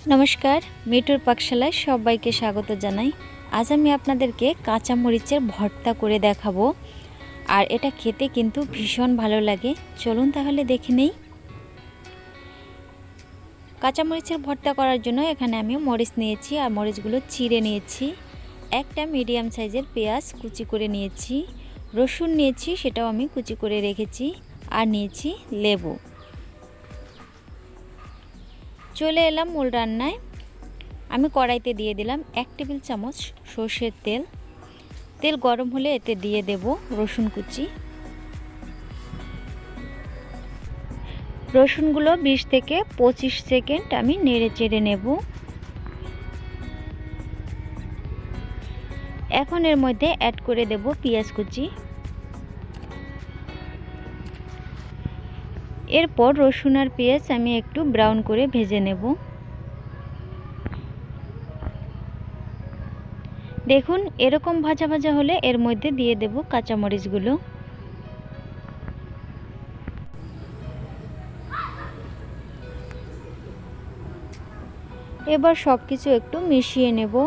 नमस्कार मिठुर पाकशालाय सबाइके स्वागत जानाई। आज आमी आपनादेरके काँचा मरिचेर भर्ता करे देखाबो और एटा खेते किन्तु भीषण भालो लागे। चलुन ताहले देखे नेई। काँचा मरिचेर भर्ता करार जोन्नो एखाने आमी मरिच नियेछि और मरिचगुलो चिरे नियेछि। एकटा मिडियाम साइजेर पेঁয়াজ कुचि करे नियेछि, रसुन नियेछि सेटाओ आमी कुचि करे रेखेछि और नियेछि लेबू। चले एलाम मूल रान्नाय। आमी कड़ाईते दिए दिलाम 1 टेबिल चामच सर्षेर तेल। तेल गरम होले एते दिए देब रसुन कुचि। रसुनगुलो 20 থেকে 25 सेकेंड आमी नेड़े चेड़े नेब। एखन एर मध्य ऐड करे देब पेঁয়াজ कुचि। एरपर रसुन और पेঁয়াজ आमी एकटू ब्राउन करे भेजे नेब। देखुन एरकम भाजा भाजा होले एर मध्य दिए देब काँचा मरिचगुलो। एबार सबकिछु एकटू मिशिए नेब।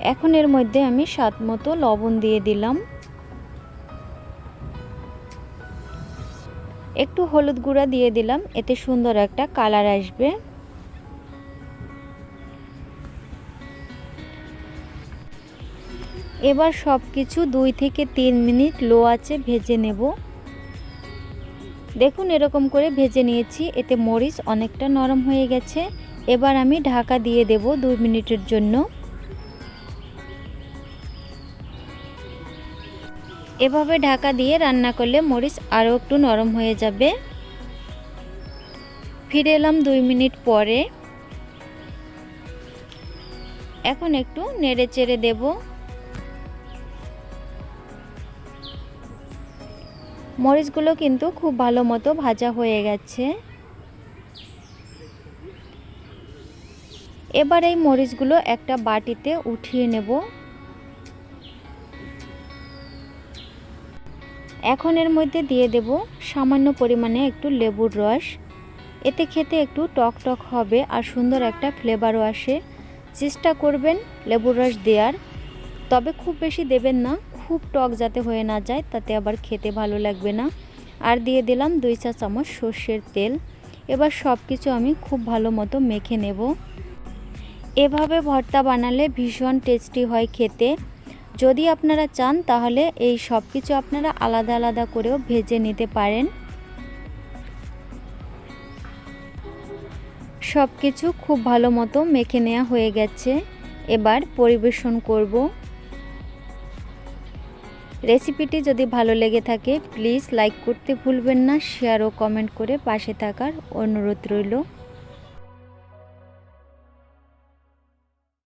এখন এর মধ্যে আমি স্বাদ মতো লবণ দিয়ে দিলাম। একটু হলুদ গুঁড়া দিয়ে দিলাম, এতে সুন্দর একটা কালার আসবে। এবার সবকিছু 2 থেকে 3 মিনিট লো আঁচে ভেজে নেব। দেখুন এরকম করে ভেজে নিয়েছি, এতে মরিচ অনেকটা নরম হয়ে গেছে। এবার আমি ঢাকা দিয়ে দেব 2 মিনিটের জন্য। এভাবে ঢাকা দিয়ে রান্না করলে মরিচ আরও একটু নরম হয়ে যাবে। ফিরে এলাম 2 মিনিট পরে। এখন একটু নেড়ে চেড়ে দেব। মরিচগুলো কিন্তু খুব ভালো মতো ভাজা হয়ে গেছে। এবার এই মরিচগুলো একটা বাটিতে উঠিয়ে নেব। এখন এর মধ্যে দিয়ে দেব সামান্য পরিমাণে একটু লেবুর রস। এতে খেতে একটু টক টক হবে আর সুন্দর একটা ফ্লেভারও আসে। চেষ্টা করবেন লেবুর রস দেওয়ার, তবে খুব বেশি দেবেন না, খুব টক যাতে হয়ে না যায়, তাতে আবার খেতে ভালো লাগবে না। আর দিয়ে দিলাম 2 চা চামচ সর্ষের তেল। এবার সব কিছু আমি খুব ভালো মতো মেখে নেব। এভাবে ভর্তা বানালে ভীষণ টেস্টি হয় খেতে। যদি আপনারা চান তাহলে এই সব কিছু আপনারা আলাদা আলাদা করেও ভেজে নিতে পারেন। সব কিছু খুব ভালো মতো মেখে নেওয়া হয়ে গেছে। এবার পরিবেশন করব। রেসিপিটি যদি ভালো লেগে থাকে প্লিজ লাইক করতে ভুলবেন না, শেয়ার ও কমেন্ট করে পাশে থাকার অনুরোধ রইল।